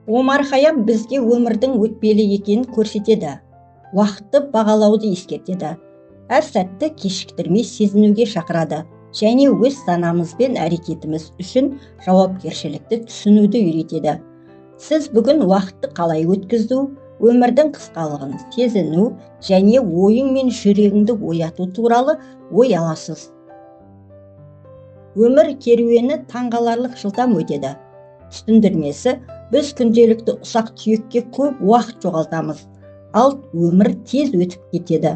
Омар Хайям бізге өмірдің өтпелі екенін көрсетеді, уақытты бағалауды ескертеді, әр сәтті кешіктірмей сезінуге шақырады және өз санамыз бен әрекетіміз үшін жауапкершілікті түсінуді үйретеді. Сіз бүгін уақытты қалай өткізу, өмірдің қысқалығын сезіну және ойың мен жүрегіңді ояту туралы ой аласыз. Өмір керуені таңғаларлық жылдам өтеді. Түсіндірмесі, біз күнделікті ұсақ түйекке көп уақыт жоғалтамыз, ал өмір тез өтіп кетеді.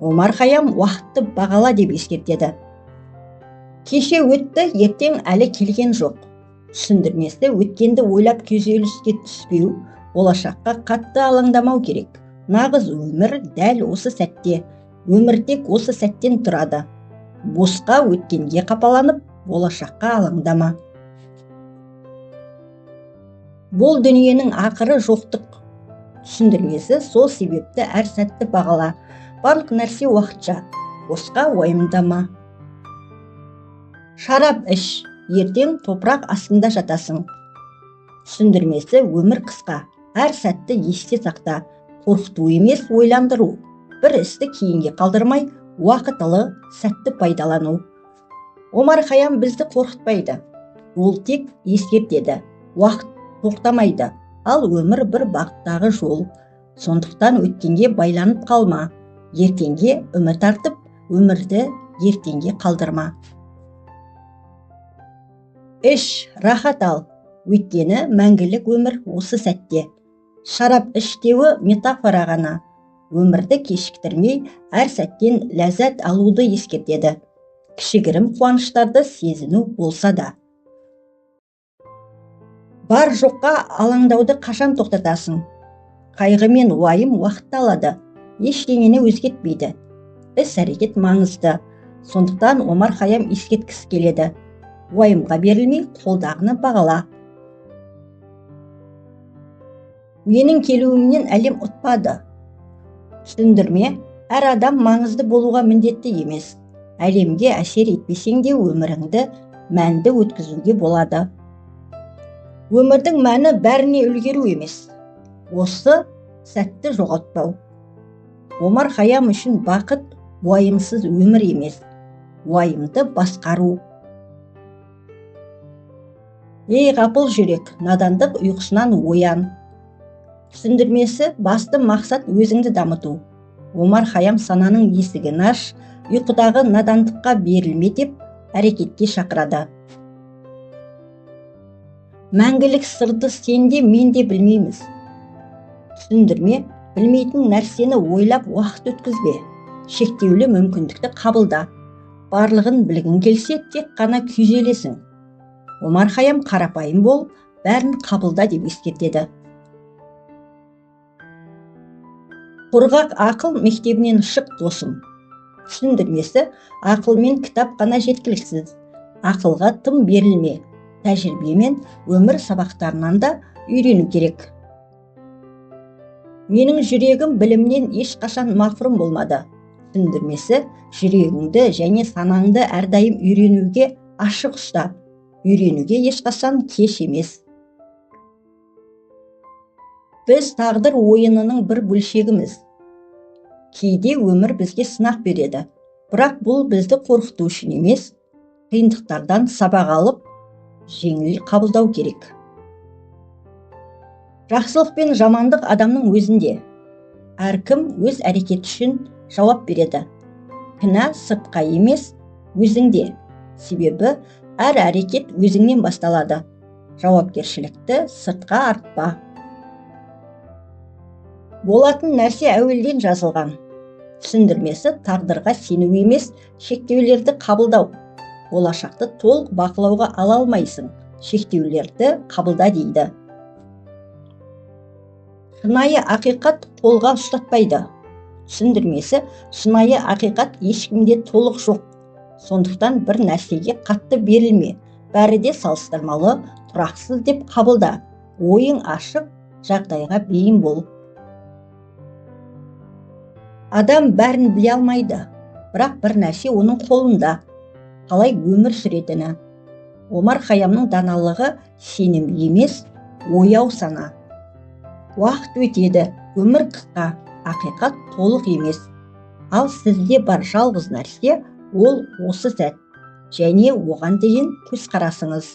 Омар Хайям уақытты бағала деп ескертеді. Кеше өтті, ертең әлі келген жоқ. Түсіндірмесі, өткенді ойлап күйзеліске түспеу, болашаққа қатты алаңдамау керек. Нағыз өмір дәл осы сәтте, өмір тек осы сәттен тұрады. Босқа өткенге қапаланып, болашаққа алаңдама. Бұл дүниенің ақыры жоқтық. Түсіндірмесі, сол себепті әр сәтті бағала. Барлық нәрсе уақытша, босқа уайымдама. Шарап іш, ертең топырақ астында жатасың. Түсіндірмесі, өмір қысқа, әр сәтті есте сақта. Қорқыту емес, ойландыру. Бір істі кейінге қалдырмай, уақытылы сәтті пайдалану. Омар Хайям бізді қорқытпайды. Ол тек ескертеді. Уақыт тоқтамайды, ал өмір бір бағыттағы жол. Сондықтан өткенге байланып қалма. Ертеңге үміт артып, өмірді ертеңге қалдырма. Іш, рахат ал. Өйткені мәңгілік өмір осы сәтте. Шарап іштеуі метафора ғана. Өмірді кешіктірмей, әр сәттен ләззат алуды ескертеді. Кішігірім қуаныштарды сезіну болса да. Бар жоққа алаңдауды қашан тоқтатасың? Қайғы мен уайым уақытты алады, ештеңені өзгертпейді. Іс-әрекет маңызды. Сондықтан Омар Хайям ескерткісі келеді. Уайымға берілмей, қолдағыны бағала. Менің келуімнен әлем ұтпады. Түсіндірме, әр адам маңызды болуға міндетті емес. Әлемге әсер етпесең де өміріңді мәнді өткізуге болады. Өмірдің мәні бәріне үлгеру емес. Осы сәтті жоғалтпау. Омар Хайям үшін бақыт уайымсыз өмір емес, уайымды басқару. Ей ғапыл жүрек, надандық ұйқысынан оян. Түсіндірмесі, басты мақсат өзіңді дамыту. Омар Хайям сананың есігін аш, ұйқыдағы надандыққа берілме деп әрекетке шақырады. Мәңгілік сырды сен де мен де білмейміз. Түсіндірме, білмейтін нәрсені ойлап уақыт өткізбе. Шектеулі мүмкіндікті қабылда. Барлығын білгің келсе, тек қана күйзелесің. Омар Хайям қарапайым бол, бәрін қабылда деп ескертеді. Құрғақ ақыл мектебінен шық досым. Түсіндірмесі, ақыл мен кітап қана жеткіліксіз. Ақылға тым берілме. Тәжірибе мен өмір сабақтарынан да үйрену керек. Менің жүрегім білімнен ешқашан махрұм болмады. Түсіндірмесі, жүрегіңді және санаңды әрдайым үйренуге ашық ұста. Үйренуге ешқашан кеш емес. Біз тағдыр ойынының бір бөлшегіміз. Кейде өмір бізге сынақ береді. Бірақ бұл бізді қорқыту үшін емес, қиындықтардан сабақ алып, жеңіл қабылдау керек. Жақсылық пен жамандық адамның өзінде. Әркім өз әрекет үшін жауап береді. Кінә сыртқа емес, өзіңде. Себебі әр әрекет өзіңнен басталады. Жауапкершілікті сыртқа артпа. Болатын нәрсе әуелден жазылған. Түсіндірмесі, тағдырға сену емес, шектеулерді қабылдау. Болашақты толық бақылауға ала алмайсың, шектеулерді қабылда дейді. Шынайы ақиқат қолға ұстатпайды. Түсіндірмесі, шынайы ақиқат ешкімде толық жоқ. Сондықтан бір нәрсеге қатты берілме, бәрі де салыстырмалы, тұрақсыз деп қабылда. Ойың ашық, жағдайға бейім бол. Адам бәрін біле алмайды, бірақ бір нәрсе оның қолында. Қалай өмір сүретіні. Омар Хайямның даналығы сенім емес, ояу сана. Уақыт өтеді, өмір қысқа, ақиқат толық емес. Ал сізде бар жалғыз нәрсе ол осы сәт және оған деген көзқарасыңыз.